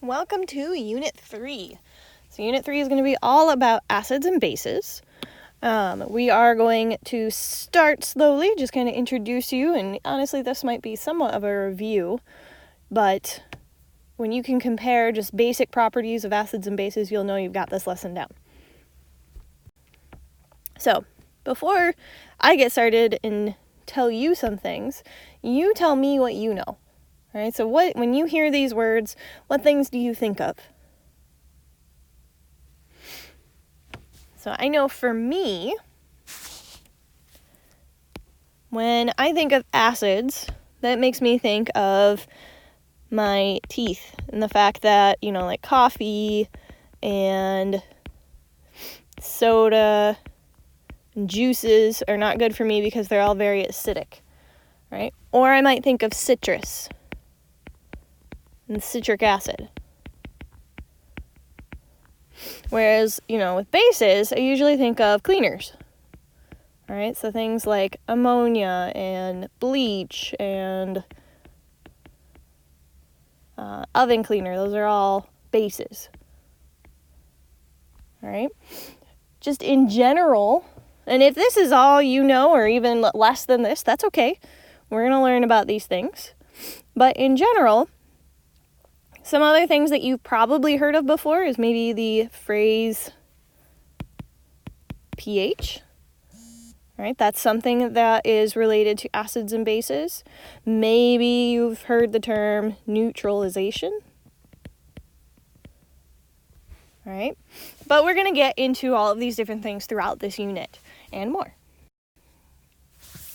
Welcome to Unit 3. So Unit 3 is going to be all about acids and bases. We are going to start slowly, just kind of introduce you, and honestly this might be somewhat of a review, but when you can compare just basic properties of acids and bases, you'll know you've got this lesson down. So, before I get started and tell you some things, you tell me what you know. All right, so when you hear these words, what things do you think of? So I know for me, when I think of acids, that makes me think of my teeth and the fact that, like coffee and soda and juices are not good for me because they're all very acidic, right? Or I might think of citrus and citric acid. Whereas, with bases, I usually think of cleaners. All right, so things like ammonia and bleach and oven cleaner, those are all bases. All right, just in general, and if this is all you know or even less than this, that's okay. We're going to learn about these things. But in general, some other things that you've probably heard of before is maybe the phrase pH. Right? That's something that is related to acids and bases. Maybe you've heard the term neutralization. All right? But we're going to get into all of these different things throughout this unit and more.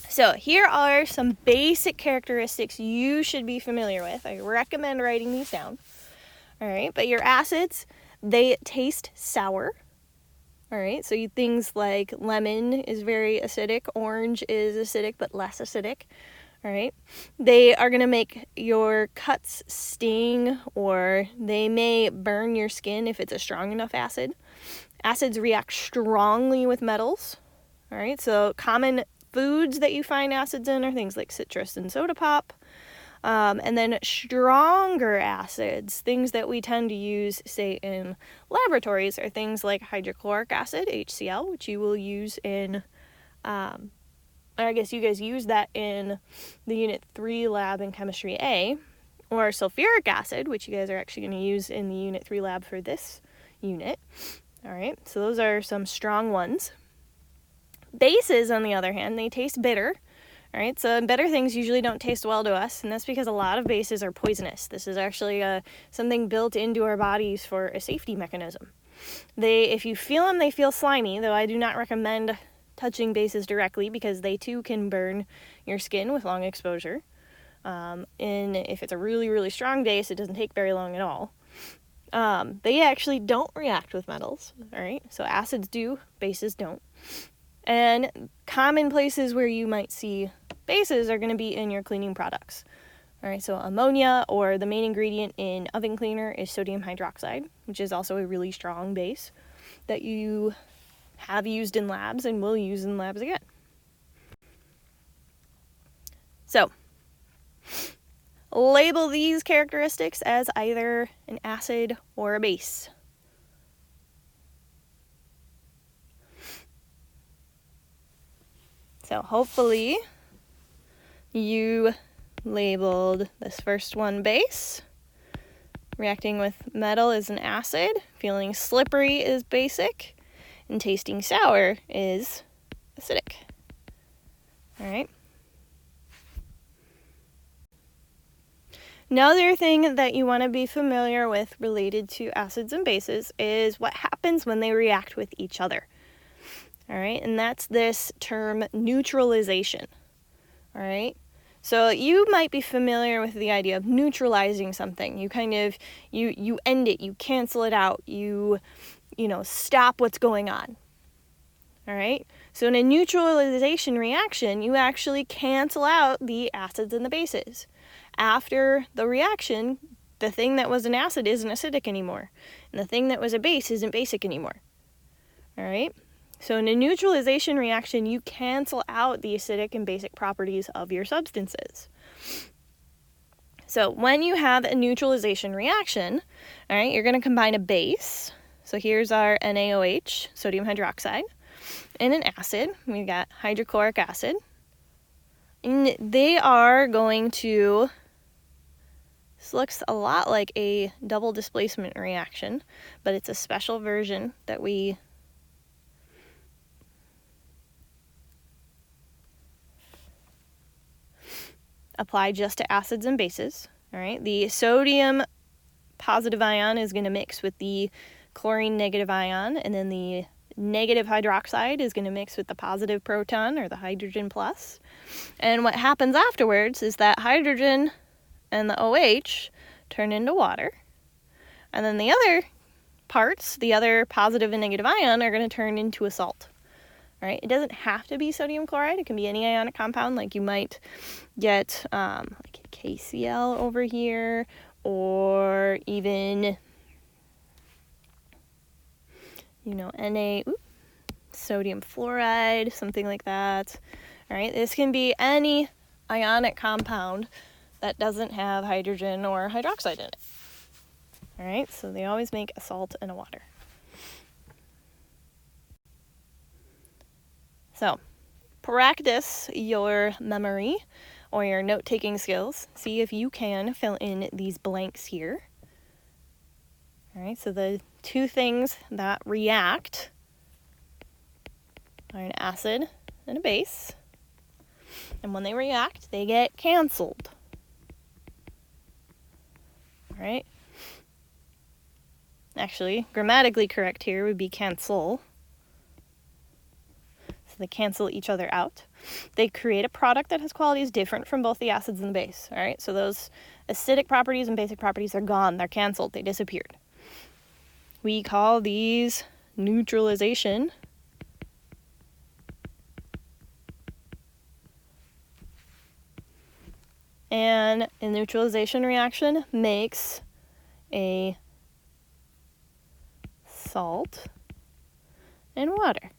So here are some basic characteristics you should be familiar with. I recommend writing these down. All right, but your acids, they taste sour. All right, so things like lemon is very acidic, orange is acidic but less acidic. All right, they are going to make your cuts sting, or they may burn your skin if it's a strong enough acid. Acids react strongly with metals. All right, so common foods that you find acids in are things like citrus and soda pop. And then stronger acids, things that we tend to use, say, in laboratories, are things like hydrochloric acid, HCl, which you will use in, I guess you guys use that in the Unit 3 lab in Chemistry A, or sulfuric acid, which you guys are actually going to use in the Unit 3 lab for this unit. All right, so those are some strong ones. Bases, on the other hand, they taste bitter. All right, so bitter things usually don't taste well to us, and that's because a lot of bases are poisonous. This is actually something built into our bodies for a safety mechanism. If you feel them, they feel slimy, though I do not recommend touching bases directly because they too can burn your skin with long exposure. And if it's a really, really strong base, it doesn't take very long at all. They actually don't react with metals, all right? So acids do, bases don't. And common places where you might see bases are going to be in your cleaning products. All right, so ammonia, or the main ingredient in oven cleaner, is sodium hydroxide, which is also a really strong base that you have used in labs and will use in labs again. So, label these characteristics as either an acid or a base. So hopefully you labeled this first one base. Reacting with metal is an acid. Feeling slippery is basic. And tasting sour is acidic. All right. Another thing that you want to be familiar with related to acids and bases is what happens when they react with each other. All right, and that's this term neutralization. All right, so you might be familiar with the idea of neutralizing something. You kind of, you end it, you cancel it out, you stop what's going on. All right, so in a neutralization reaction, you actually cancel out the acids and the bases. After the reaction, the thing that was an acid isn't acidic anymore, and the thing that was a base isn't basic anymore. All right. So in a neutralization reaction, you cancel out the acidic and basic properties of your substances. So when you have a neutralization reaction, all right, you're going to combine a base. So here's our NaOH, sodium hydroxide, and an acid. We got hydrochloric acid. And they are going to, this looks a lot like a double displacement reaction, but it's a special version that we apply just to acids and bases. All right, the sodium positive ion is going to mix with the chlorine negative ion, and then the negative hydroxide is going to mix with the positive proton, or the hydrogen plus. And what happens afterwards is that hydrogen and the OH turn into water, and then the other parts, the other positive and negative ion, are going to turn into a salt. All right, it doesn't have to be sodium chloride. It can be any ionic compound, like you might get like KCl over here, or even, sodium fluoride, something like that. All right, this can be any ionic compound that doesn't have hydrogen or hydroxide in it. All right, so they always make a salt and a water. So, practice your memory or your note-taking skills. See if you can fill in these blanks here. All right, so the two things that react are an acid and a base. And when they react, they get canceled. All right. Actually, grammatically correct here would be cancel. So they cancel each other out. They create a product that has qualities different from both the acids and the base. All right, so those acidic properties and basic properties are gone. They're canceled. They disappeared. We call these neutralization. And a neutralization reaction makes a salt and water.